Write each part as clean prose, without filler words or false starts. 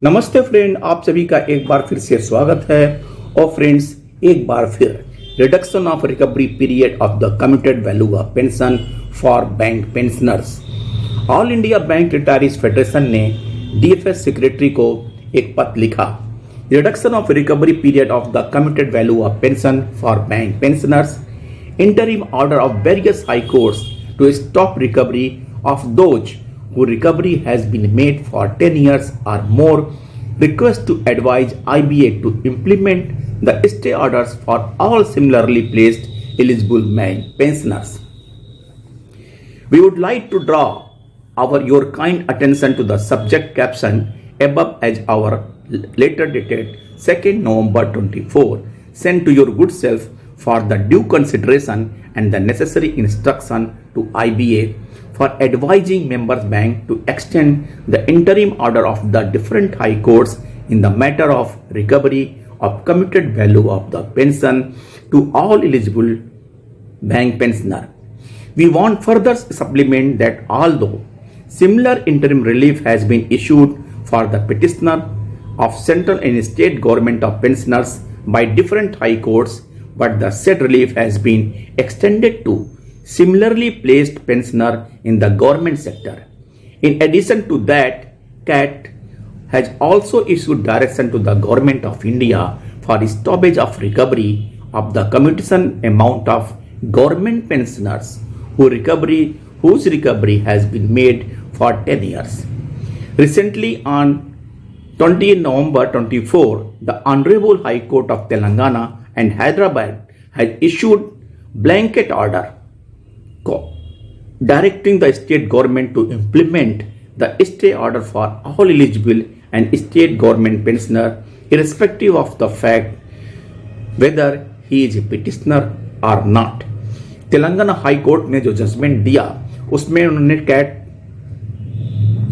नमस्ते फ्रेंड, आप सभी का एक बार फिर से स्वागत है। और फ्रेंड्स, एक बार फिर reduction of recovery period of the commuted value of pension for bank pensioners. All India bank retirees federation ने डीएफएस सेक्रेटरी को एक पत्र लिखा। Reduction of recovery period of the commuted value of pension for bank pensioners, interim order of various high courts to stop recovery of those whose recovery has been made for 10 years or more, request to advise IBA to implement the stay orders for all similarly placed eligible pensioners. We would like to draw your kind attention to the subject caption above as our letter dated 2nd November 24 sent to your good self for the due consideration and the necessary instruction to IBA for advising members bank to extend the interim order of the different high courts in the matter of recovery of commuted value of the pension to all eligible bank pensioner. We want further supplement that although similar interim relief has been issued for the petitioner of central and state government of pensioners by different high courts, but the said relief has been extended to similarly placed pensioner in the government sector. In addition to that, CAT has also issued direction to the Government of India for stoppage of recovery of the commutation amount of government pensioners whose recovery has been made for 10 years. Recently, on 20 November 24, the Honorable High Court of Telangana and Hyderabad has issued blanket order directing the state government to implement the stay order for all eligible and state government pensioner irrespective of the fact whether he is a petitioner or not. Telangana high court ने जो judgement दिया उसमें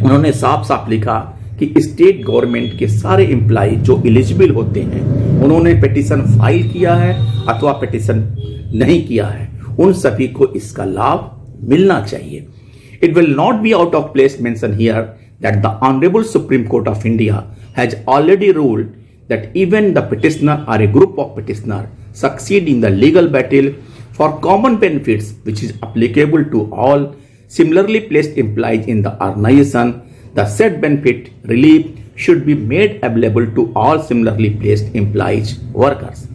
उन्होंने साफ साफ लिखा कि state government के सारे एम्प्लॉय जो एलिजिबल होते हैं उन्होंने पिटीशन फाइल किया है अथवा पिटीशन नहीं किया है, उन सभी को इसका लाभ मिलना चाहिए। It will not be out of place mention here that the Honorable Supreme Court of India has already ruled that even the petitioner or a group of petitioner succeed in the legal battle for common benefits which is applicable to all similarly placed employees in the organization, the said benefit relief should be made available to all similarly placed employees workers.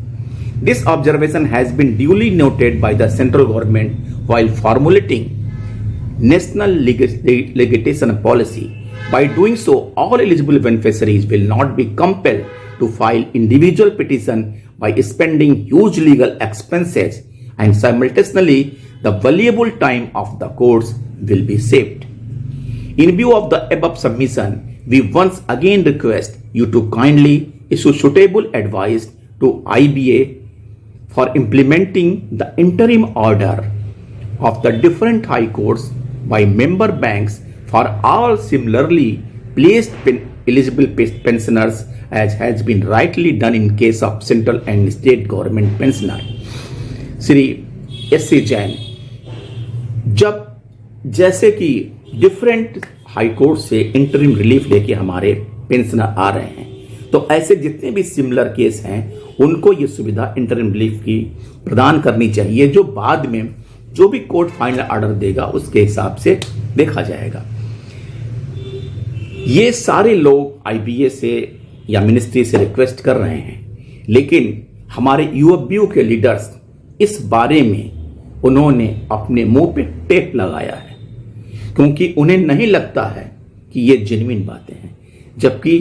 This observation has been duly noted by the central government while formulating national legislation policy. By doing so, all eligible beneficiaries will not be compelled to file individual petition by spending huge legal expenses, and simultaneously the valuable time of the courts will be saved. In view of the above submission, we once again request you to kindly issue suitable advice to IBA for implementing the interim order of the different high courts by member banks for all similarly placed eligible pensioners as has been rightly done in case of central and state government pensioner. Shri S.C. Jain, जब जैसे कि different high court से interim relief लेके हमारे pensioner आ रहे हैं, तो ऐसे जितने भी सिमिलर केस हैं उनको ये सुविधा इंटरिम रिलीफ की प्रदान करनी चाहिए, जो बाद में जो भी कोर्ट फाइनल ऑर्डर देगा उसके हिसाब से देखा जाएगा। ये सारे लोग आईबीए से या मिनिस्ट्री से रिक्वेस्ट कर रहे हैं, लेकिन हमारे यूएफबीयू के लीडर्स इस बारे में उन्होंने अपने मुंह पे टेप लगाया है, क्योंकि उन्हें नहीं लगता है कि ये जेन्युइन बातें हैं, जबकि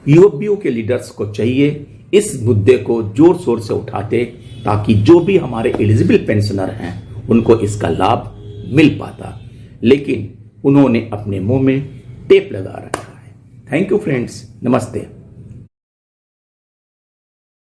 यूएफबीयू के लीडर्स को चाहिए इस मुद्दे को जोर शोर से उठाते ताकि जो भी हमारे एलिजिबल पेंशनर हैं उनको इसका लाभ मिल पाता, लेकिन उन्होंने अपने मुंह में टेप लगा रखा है। थैंक यू फ्रेंड्स, नमस्ते।